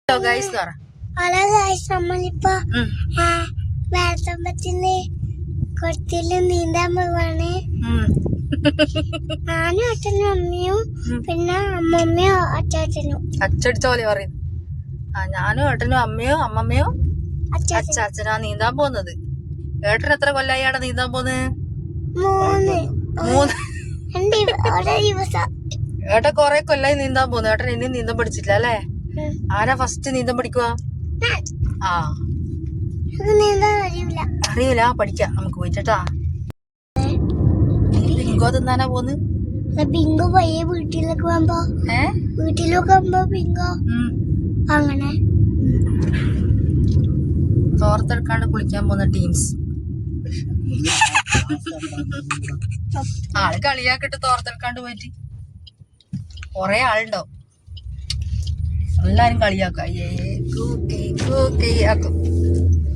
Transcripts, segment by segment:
Hello guys നമ്മളിപ്പോ വേട്ടമ്പത്തിന് കൊട്ടില് നീന്താൻ പോവാണ്. ഞാനും അച്ഛനും അമ്മയും പിന്നെ അമ്മമ്മയോ അച്ചാച്ചനും. അച്ചടിച്ച പോലെ പറയുന്നു. ഞാനും ഏട്ടനും അമ്മയോ അമ്മമ്മയോ അച്ചാച്ചനാ നീന്താൻ പോകുന്നത്. ഏട്ടൻ എത്ര കൊല്ലായിയാണ് നീന്താൻ പോകുന്നത്? 3 ഏട്ടൻ കൊറേ കൊല്ലായി നീന്താൻ പോകുന്നു. ഏട്ടൻ ഇനിയും നീന്തം പഠിച്ചില്ല അല്ലേ? ആരാ ഫസ്റ്റ് നീന്തം പഠിക്കുക? അറിയില്ല, പഠിക്കാം നമുക്ക് പോയിട്ടാ. ബിങ്കോ തിന്നാനാ പോന്ന്. ബിങ്കോ പയ്യെ വീട്ടിലേക്ക് പോകുമ്പോ ബിങ്കോ അങ്ങനെ തോർത്തെടുക്കാണ്ട് കുളിക്കാൻ പോകുന്ന ടീംസ്. ആള് കളിയാക്കിട്ട് തോർത്തെടുക്കാണ്ട് പോയിട്ട് കൊറേ ആളുണ്ടോ, എല്ലാരും കളിയാക്കും.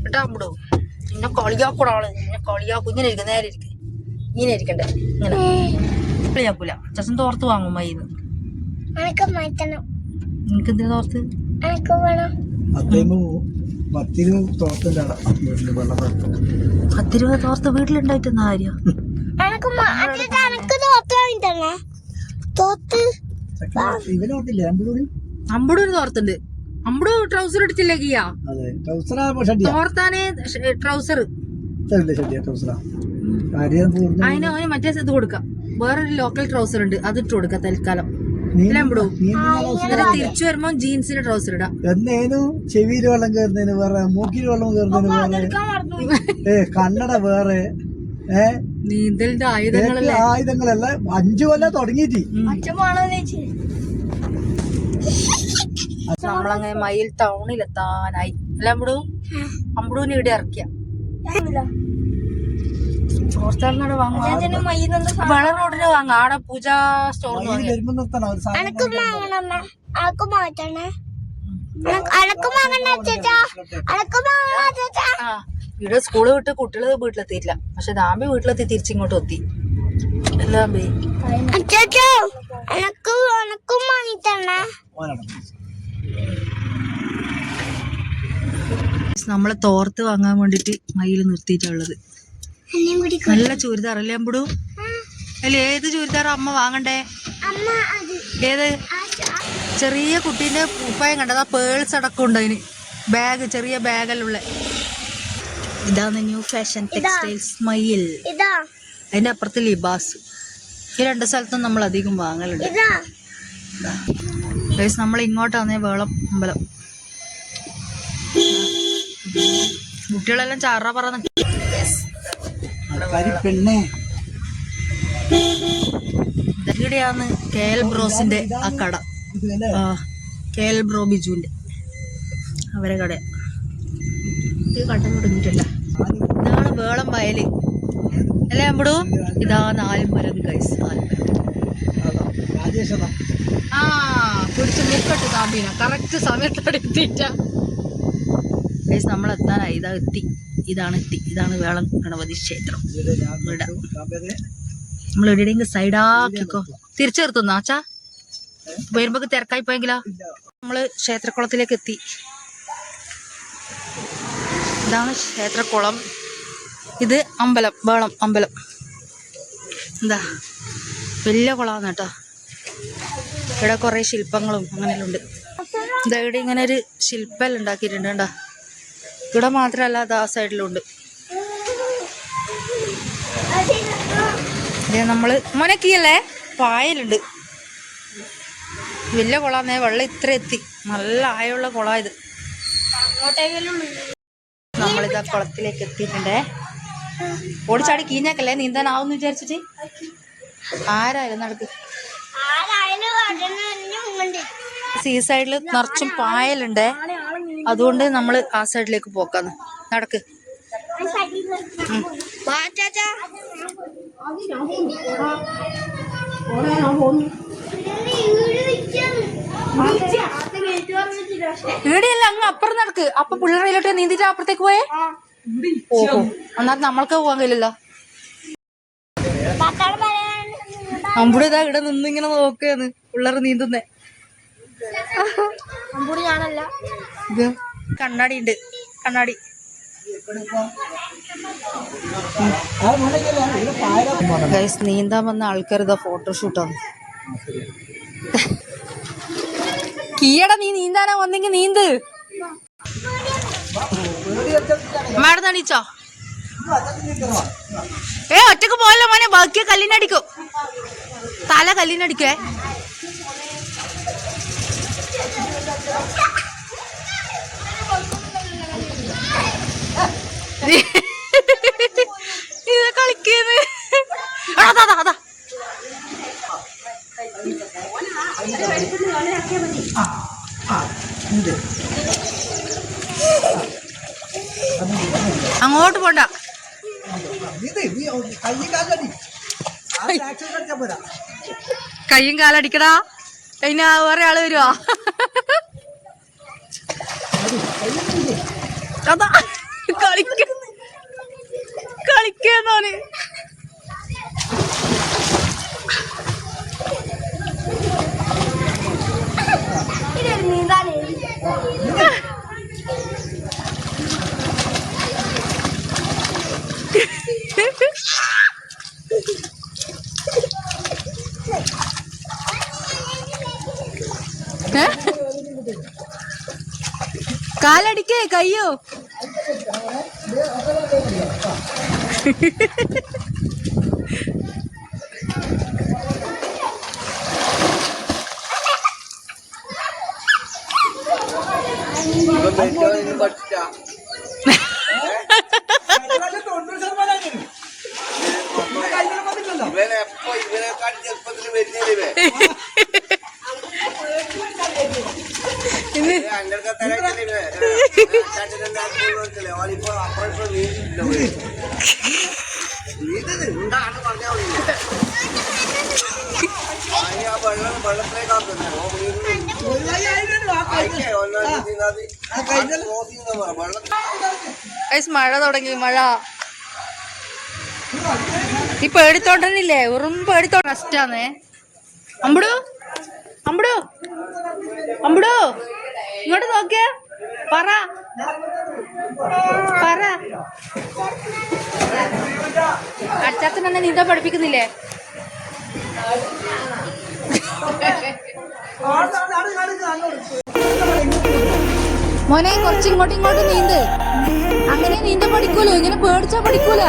കേട്ടാ അമ്പിടോ, നിന്നെ കളിയാക്കൂടാ ആള്, നിന്നെ കളിയാക്കും. ഇങ്ങനെ ഇരിക്കും, നേരെ ഇരിക്കും, ഇങ്ങനെ ഇരിക്കണ്ടേ, ഇങ്ങനെ കളിയാക്കൂല. അച്ഛൻ തോർത്ത് വാങ്ങും മൈന്ന്. നിനക്കെന്തിനാ തോർത്ത്? 10-20 തോർത്ത് വീട്ടിലുണ്ടായിട്ടെന്നാ കാര്യം? അമ്പടൂര് തോർത്തുണ്ട്. അമ്പടൂ ട്രൗസർ ഇടിച്ചില്ലേ ഗിയാ? തോർത്താനേ ട്രൗസർ. അതിന് അവന് മറ്റേ ഇത് കൊടുക്കാം. വേറൊരു ലോക്കൽ ട്രൗസർ ഉണ്ട്, അത് ഇട്ട് കൊടുക്കാം തൽക്കാലം. തിരിച്ചു വരുമ്പോ ജീൻസിന്റെ ട്രൗസർ ഇടാം. ചെവിയില് വെള്ളം കയറുന്നതിന് വേറെ, മൂക്കില് വെള്ളം കയറുന്നതിന് വേറെ, കണ്ണട വേറെ, നീന്തലിന്റെ ആയുധങ്ങളല്ല 5 കൊല്ലം തുടങ്ങിയിട്ട്. നമ്മളങ്ങനെ മയിൽ ടൗണിലെത്താനായി അല്ല അമ്പടൂ? അമ്പടൂന് ഇവിടെ ഇറക്കിയ ചോർച്ചാറിനോട് വാങ്ങാം. വെള്ള റോഡിന് വാങ്ങാം. ആടെ പൂജ സ്റ്റോറിന് വാങ്ങിയ ഇവിടെ സ്കൂള് വിട്ട് കുട്ടികള് വീട്ടിലെത്തിയിട്ടില്ല. പക്ഷെ ദാമ്പി വീട്ടിലെത്തി തിരിച്ചിങ്ങോട്ട് എത്തി. നമ്മളെ തോർത്ത് വാങ്ങാൻ വേണ്ടിട്ട് മയില് നിർത്തിയിട്ടുള്ളത്. നല്ല ചുരിദാർ അല്ലേ അമ്പടൂ? അല്ല, ഏത് ചുരിദാർ അമ്മ വാങ്ങണ്ടേ? ഏത്? ചെറിയ കുട്ടീന്റെ കുപ്പായം കണ്ടതാ, പേൾസ് അടക്കം ഉണ്ട് അതിന്. ബാഗ്, ചെറിയ ബാഗല്ലുള്ള. ഇതാണ് ന്യൂ ഫാഷൻ ടെക്സ്റ്റൈൽസ് മയിൽ. അതിന്റെ അപ്പുറത്ത് ലിബാസ്. ഈ 2 സ്ഥലത്തും നമ്മൾ അധികം വാങ്ങലുണ്ട്. നമ്മൾ ഇങ്ങോട്ടാന്നേ വേളം അമ്പലം. കുട്ടികളെല്ലാം ചാറ പറന്ന്. ഇവിടെയാന്ന് KL ബ്രോസിന്റെ ആ കട. KL ബ്രോ ബിജുവിന്റെ അവരെ കട. ഇത് കണ്ടു തുടങ്ങിയിട്ടില്ല. ഇതാണ് വേളം വയല് അല്ലേ അമ്പടൂ? ഇതാ 4 മരം ഗൈസ്. 4 മരം. പിടിച്ച് മുക്കട്ട് താമ്പീന കറക്റ്റ് സമയത്തോടെ എത്തിയിട്ട ഗൈസ്. നമ്മളെത്താനായി. ഇതാ എത്തി. ഇതാണ് വേളം ഗണപതി ക്ഷേത്രം. നമ്മൾ എവിടെയെങ്കിലും സൈഡാക്കിക്കോ. തിരിച്ചു നിർത്തുന്ന ആച്ചാ വരുമ്പോ തിരക്കായി പോയെങ്കിലോ. നമ്മള് ക്ഷേത്രക്കുളത്തിലേക്ക് എത്തി. ഇതാണ് ക്ഷേത്രക്കുളം. ഇത് അമ്പലം, വേളം അമ്പലം. എന്താ വലിയ കുളമാണ് കേട്ടോ. ഇവിടെ കുറെ ശില്പങ്ങളും അങ്ങനെയെല്ലാം ഉണ്ട്. ഇതാ ഇവിടെ ഇങ്ങനെ ഒരു ശില്പം ഉണ്ടാക്കിയിട്ടുണ്ട് കേട്ടോ. ഇവിടെ മാത്രമല്ല, അത് ആ സൈഡിലുണ്ട്. നമ്മള് മോനക്കിയല്ലേ പായലുണ്ട്. വലിയ കുളാന്നേ, വെള്ളം ഇത്ര എത്തി. നല്ല ആയുള്ള കുളാ ഇത്. നമ്മളിതാ കുളത്തിലേക്ക് എത്തിയിട്ടുണ്ടേ. ഓടിച്ചാടി കീഞ്ഞാക്കല്ലേ, നീന്താനാവുന്ന് വിചാരിച്ചിട്ട്. ആരായാലും നടക്ക്. ഈ സൈഡില് നിറച്ചും പായലുണ്ടേ, അതുകൊണ്ട് നമ്മള് ആ സൈഡിലേക്ക് പോക്കാന്ന്. നടക്ക്. ഈടെയല്ല, അങ്ങ് അപ്പുറം നടക്ക്. അപ്പൊ പിള്ളേരിലോട്ട് നീന്തിട്ട് അപ്പുറത്തേക്ക് പോയേ. ഓഹോ, അന്നേരം നമ്മൾക്ക് പോകാൻ കഴിയില്ലല്ലോ. അമ്പൂടെ ഇതാ ഇവിടെ നിന്നിങ്ങനെ നോക്കുകയാണ് പിള്ളേർ നീന്തുന്നേ. ഇത് കണ്ണാടി ഉണ്ട്, കണ്ണാടി. ഗൈസ്, നീന്താൻ വന്ന ആൾക്കാർ ഇതാ ഫോട്ടോഷൂട്ടാണ്. കീയട, നീ നീന്താനാ വന്നെങ്കിൽ നീന്ത്. മാഡം തണിച്ചോ? ഒറ്റക്ക് പോയല്ലോ മോനെ, ബാക്കിയ കല്ലിനടിക്കും, തല കല്ലിനടിക്കേ. ഇത് കളിക്കുന്നത് അതാ അതാ. അങ്ങോട്ട് പോണ്ട, കയ്യും കാലടിക്കടാ. അതിന് വേറെ ആള് വരുവാ. അതാ കളിക്കാന്നോന്. കാലടിക്കേ, കയ്യോ. മഴ തുടങ്ങി, മഴ. ഈ പേടിത്തോണ്ടനില്ലേ, വെറും പേടിത്തോണ്ട. നഷ്ടാന്നേ. അമ്പടു അമ്പടു അമ്പടു, ഇങ്ങോട്ട് നോക്കിയ പറ പറ. അച്ചാച്ചൻ എന്നെ നീന്താൻ പഠിപ്പിക്കുന്നില്ലേ? മോനെ, കുറച്ച് ഇങ്ങോട്ടും ഇങ്ങോട്ടും നീന്ത്. അങ്ങനെ നീന്താൻ പഠിക്കൂലോ, ഇങ്ങനെ പേടിച്ചാ പഠിക്കൂല.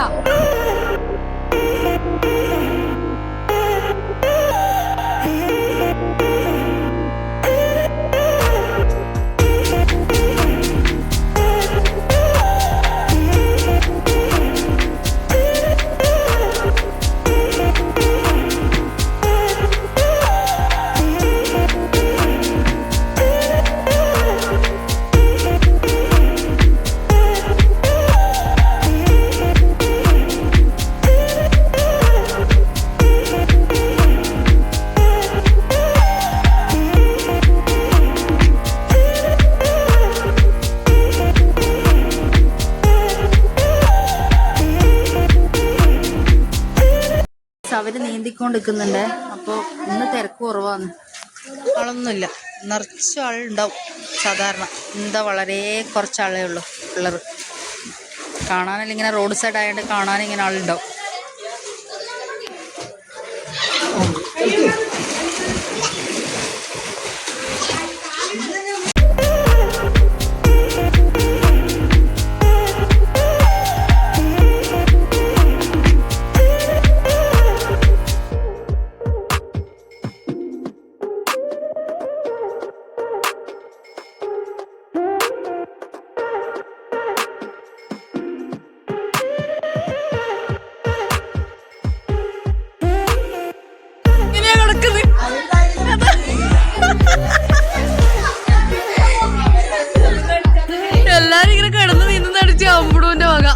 അവര് നീന്തിക്കൊണ്ടിരിക്കുന്നുണ്ട്. അപ്പോൾ ഇന്ന് തിരക്ക് കുറവാണ്, ആളൊന്നുമില്ല. നിറച്ച് ആളുണ്ടാവും സാധാരണ. എന്താ വളരെ കുറച്ച് ആളേ ഉള്ളൂ പിള്ളേർ. കാണാനല്ല, ഇങ്ങനെ റോഡ് സൈഡ് ആയതുകൊണ്ട് കാണാനിങ്ങനെ ആളുണ്ടാവും. എല്ലാരും ഇങ്ങനെ കിടന്ന് നീന്തുന്ന അടിച്ച് അമ്പുടുവിന്റെ വക.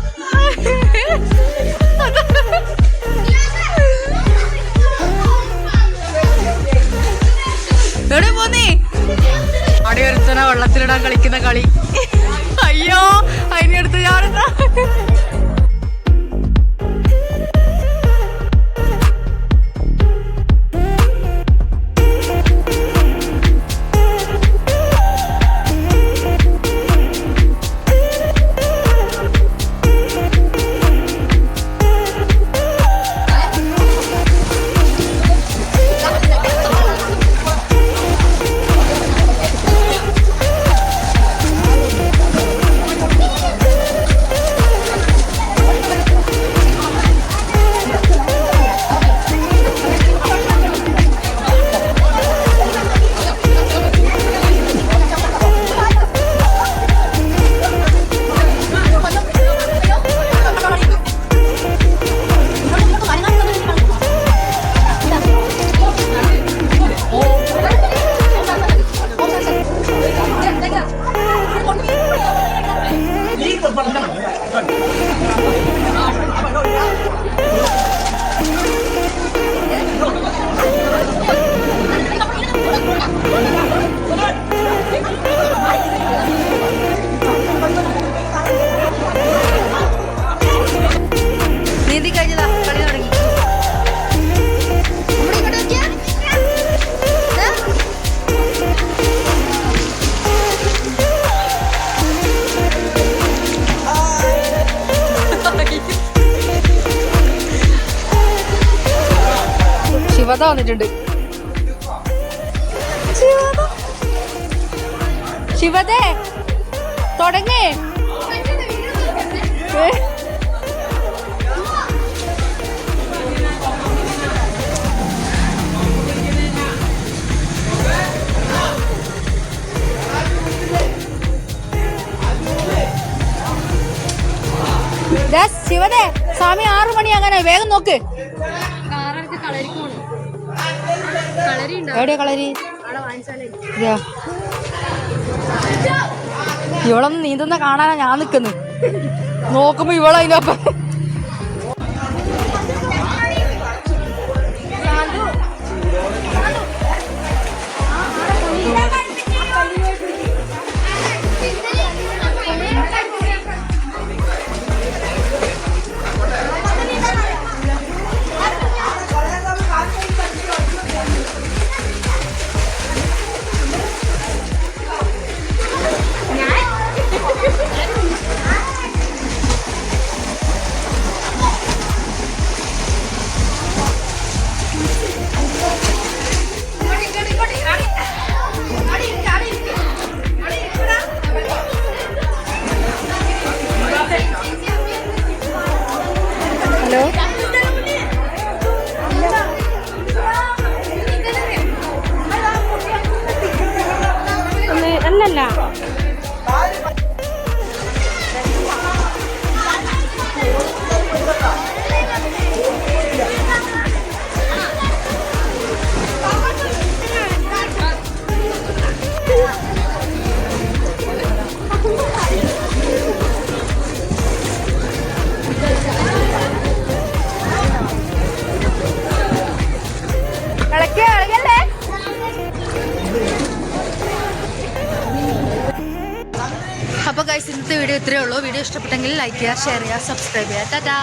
എവിടെ പോന്നേ? അവിടെ ഒരുത്തന വെള്ളത്തിലിടാൻ കളിക്കുന്ന കളി. അയ്യോ, അതിനടുത്ത് ഞാനെന്താ. ശിവത വന്നിട്ടുണ്ട്. ശിവതേ തുടങ്ങേ. ശിവതേ സമയം 6 മണി അങ്ങനെ വേഗം നോക്ക്. എവിടെയാ കളരി? ഇവളൊന്നും നീന്തുന്ന കാണാനാ ഞാൻ നിക്കുന്നു. നോക്കുമ്പോ ഇവളതിനൊപ്പം. ഹലോ അല്ലല്ല അപ്പോൾ ഗൈസ് ഇന്നത്തെ വീഡിയോ ഇത്രയേ ഉള്ളൂ. വീഡിയോ ഇഷ്ടപ്പെട്ടെങ്കിൽ ലൈക്ക് ചെയ്യുക, ഷെയർ ചെയ്യുക, സബ്സ്ക്രൈബ് ചെയ്യുക. ടാറ്റാ.